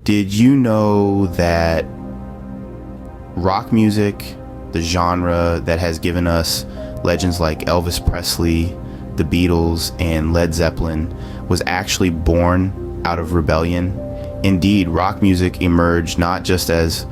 Did you know that rock music, the genre that has given us legends like Elvis Presley, the Beatles, and Led Zeppelin, was actually born out of rebellion? Indeed, rock music emerged not just as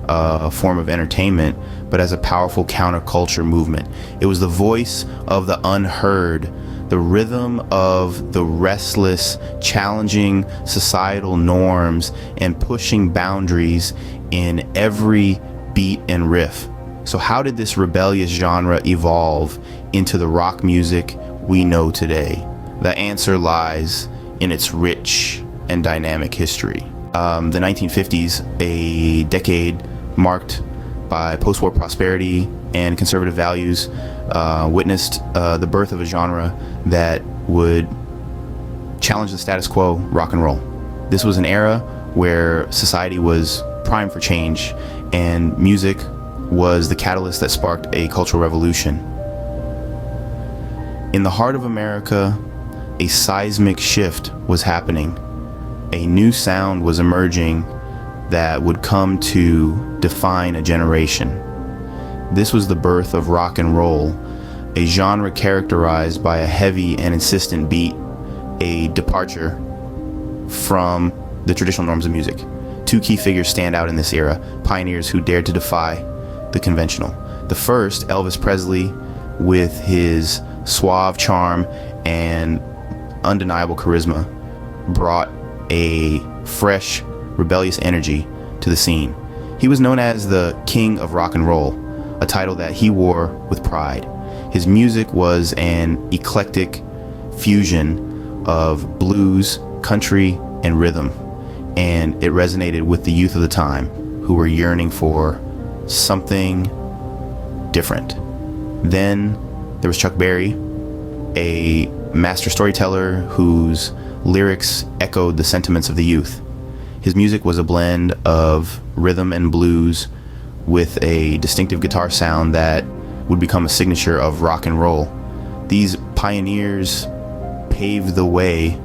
a form of entertainment, but as a powerful counterculture movement. It was the voice of the unheard, the rhythm of the restless, challenging societal norms and pushing boundaries in every beat and riff. So how did this rebellious genre evolve into the rock music we know today? The answer lies in its rich and dynamic history. The 1950s, a decade marked by post-war prosperity and conservative values, witnessed the birth of a genre that would challenge the status quo, rock and roll. This was an era where society was primed for change, and music was the catalyst that sparked a cultural revolution. In the heart of America, a seismic shift was happening. A new sound was emerging that would come to define a generation. This was the birth of rock and roll, a genre characterized by a heavy and insistent beat, a departure from the traditional norms of music. Two key figures stand out in this era, pioneers who dared to defy the conventional. The first, Elvis Presley, with his suave charm and undeniable charisma, brought a fresh, rebellious energy to the scene. He was known as the King of Rock and Roll, a title that he wore with pride. His music was an eclectic fusion of blues, country, and rhythm, and it resonated with the youth of the time who were yearning for something different. Then there was Chuck Berry, a master storyteller whose lyrics echoed the sentiments of the youth. His music was a blend of rhythm and blues with a distinctive guitar sound that would become a signature of rock and roll. These pioneers paved the way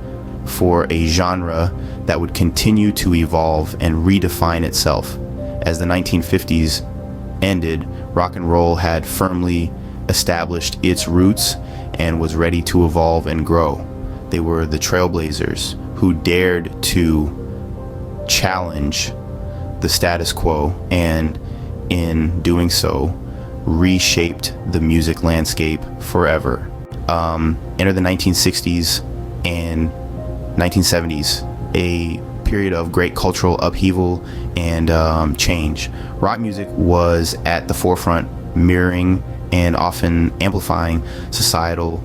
for a genre that would continue to evolve and redefine itself. As the 1950s ended, rock and roll had firmly established its roots and was ready to evolve and grow. They were the trailblazers who dared to challenge the status quo, and in doing so, reshaped the music landscape forever. Enter the 1960s and 1970s, a period of great cultural upheaval and change. Rock music was at the forefront, mirroring and often amplifying societal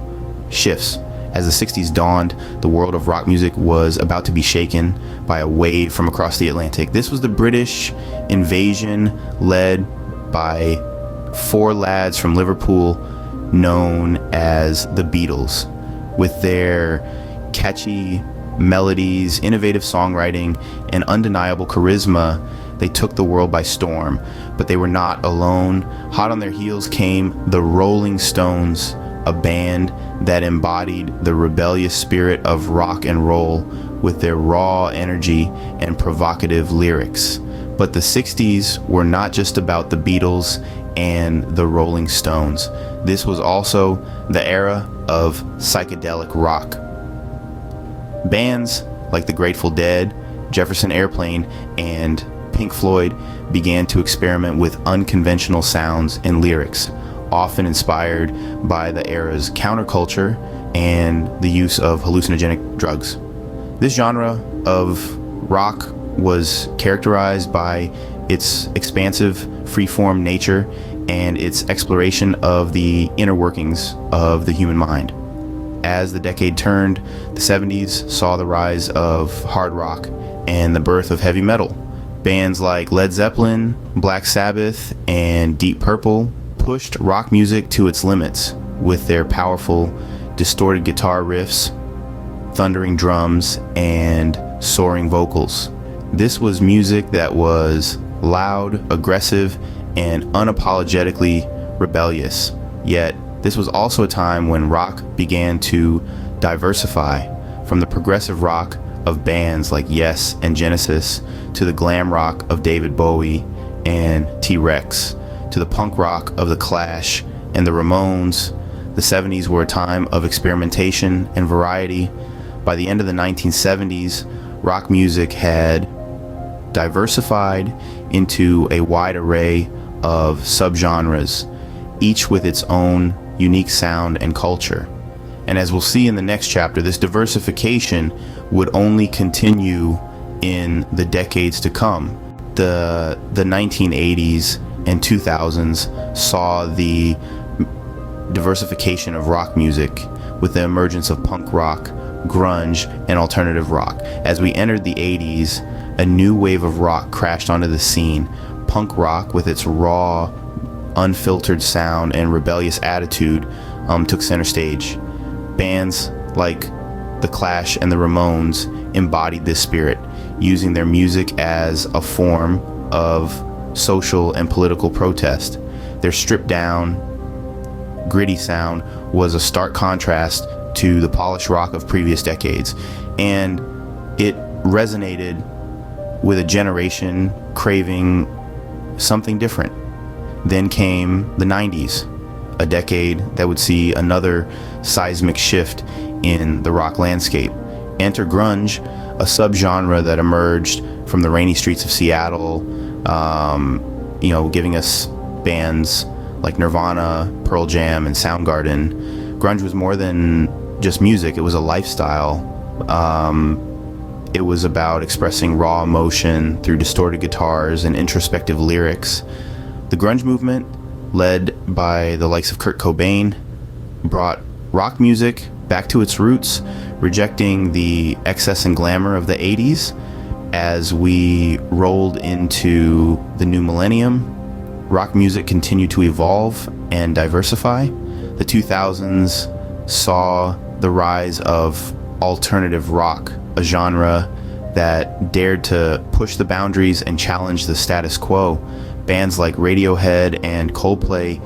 shifts. As the 60s dawned, the world of rock music was about to be shaken by a wave from across the Atlantic. This was the British invasion led by four lads from Liverpool known as the Beatles. With their catchy melodies, innovative songwriting, and undeniable charisma, they took the world by storm. But they were not alone. Hot on their heels came the Rolling Stones, a band that embodied the rebellious spirit of rock and roll with their raw energy and provocative lyrics. But the 60s were not just about the Beatles and the Rolling Stones. This was also the era of psychedelic rock. Bands like the Grateful Dead, Jefferson Airplane, and Pink Floyd began to experiment with unconventional sounds and lyrics, often inspired by the era's counterculture and the use of hallucinogenic drugs. This genre of rock was characterized by its expansive, free-form nature and its exploration of the inner workings of the human mind. As the decade turned, the 70s saw the rise of hard rock and the birth of heavy metal. Bands like Led Zeppelin, Black Sabbath, and Deep Purple pushed rock music to its limits with their powerful, distorted guitar riffs, thundering drums, and soaring vocals. This was music that was loud, aggressive, and unapologetically rebellious. Yet, this was also a time when rock began to diversify from the progressive rock of bands like Yes and Genesis, to the glam rock of David Bowie and T-Rex, to the punk rock of The Clash and the Ramones. The 70s were a time of experimentation and variety. By the end of the 1970s, rock music had diversified into a wide array of subgenres, each with its own unique sound and culture. And as we'll see in the next chapter, this diversification would only continue in the decades to come. The 1980s and 2000s saw the diversification of rock music with the emergence of punk rock, grunge, and alternative rock. As we entered the 80s, a new wave of rock crashed onto the scene. Punk rock, with its raw, unfiltered sound and rebellious attitude, took center stage. Bands like The Clash and the Ramones embodied this spirit, using their music as a form of social and political protest. Their stripped down, gritty sound was a stark contrast to the polished rock of previous decades, and it resonated with a generation craving something different. Then came the 90s, a decade that would see another seismic shift in the rock landscape. Enter grunge, a subgenre that emerged from the rainy streets of Seattle, giving us bands like Nirvana, Pearl Jam, and Soundgarden. Grunge was more than just music, it was a lifestyle. It was about expressing raw emotion through distorted guitars and introspective lyrics. The grunge movement, led by the likes of Kurt Cobain, brought rock music back to its roots, rejecting the excess and glamour of the 80s. As we rolled into the new millennium, rock music continued to evolve and diversify. The 2000s saw the rise of alternative rock, a genre that dared to push the boundaries and challenge the status quo. Bands like Radiohead and Coldplay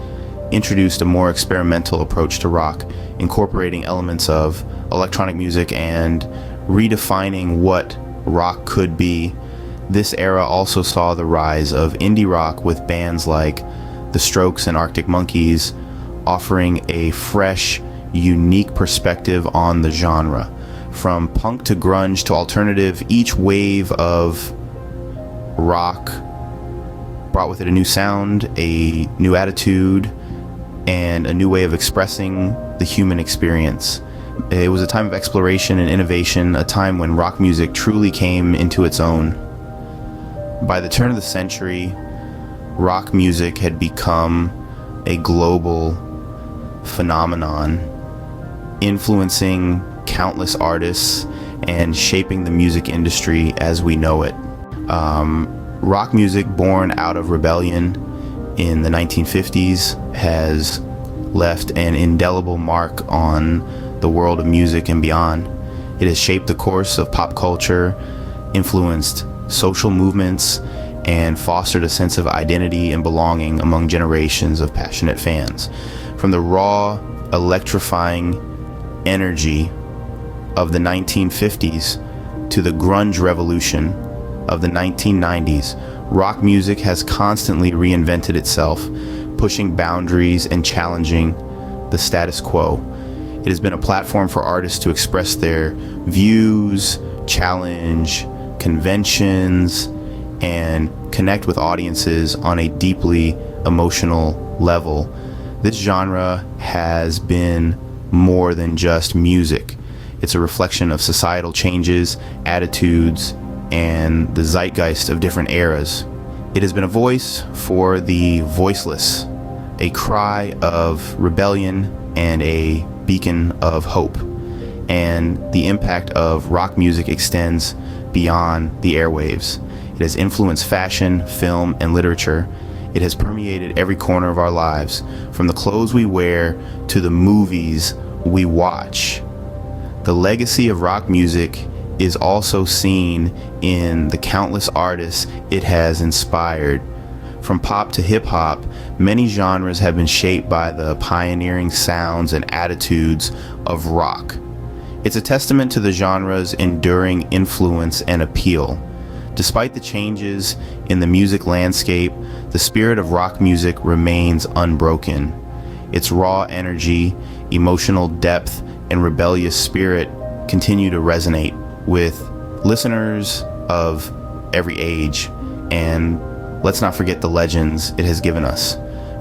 introduced a more experimental approach to rock, incorporating elements of electronic music and redefining what rock could be. This era also saw the rise of indie rock, with bands like The Strokes and Arctic Monkeys offering a fresh, unique perspective on the genre. From punk to grunge to alternative, each wave of rock brought with it a new sound, a new attitude, and a new way of expressing the human experience. It was a time of exploration and innovation, a time when rock music truly came into its own. By the turn of the century, rock music had become a global phenomenon, influencing countless artists and shaping the music industry as we know it. Rock music, born out of rebellion in the 1950s, has left an indelible mark on the world of music and beyond. It has shaped the course of pop culture, influenced social movements, and fostered a sense of identity and belonging among generations of passionate fans. From the raw, electrifying energy of the 1950s to the grunge revolution of the 1990s, rock music has constantly reinvented itself, pushing boundaries and challenging the status quo. It has been a platform for artists to express their views, challenge conventions, and connect with audiences on a deeply emotional level. This genre has been more than just music. It's a reflection of societal changes, attitudes, and the zeitgeist of different eras. It has been a voice for the voiceless, a cry of rebellion and a beacon of hope. And the impact of rock music extends beyond the airwaves. It has influenced fashion, film, and literature. It has permeated every corner of our lives, from the clothes we wear to the movies we watch. The legacy of rock music is also seen in the countless artists it has inspired. From pop to hip-hop, many genres have been shaped by the pioneering sounds and attitudes of rock. It's a testament to the genre's enduring influence and appeal. Despite the changes in the music landscape, the spirit of rock music remains unbroken. Its raw energy, emotional depth, and rebellious spirit continue to resonate with listeners of every age. And let's not forget the legends it has given us.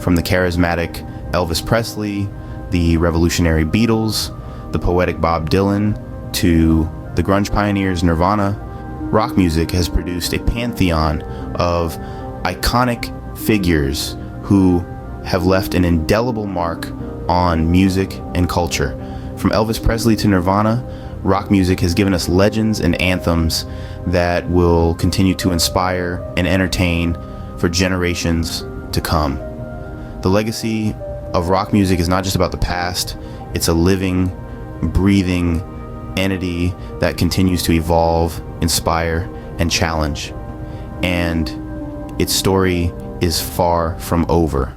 From the charismatic Elvis Presley, the revolutionary Beatles, the poetic Bob Dylan, to the grunge pioneers Nirvana, rock music has produced a pantheon of iconic figures who have left an indelible mark on music and culture. From Elvis Presley to Nirvana, rock music has given us legends and anthems that will continue to inspire and entertain for generations to come. The legacy of rock music is not just about the past, it's a living, breathing entity that continues to evolve, inspire, and challenge. And its story is far from over.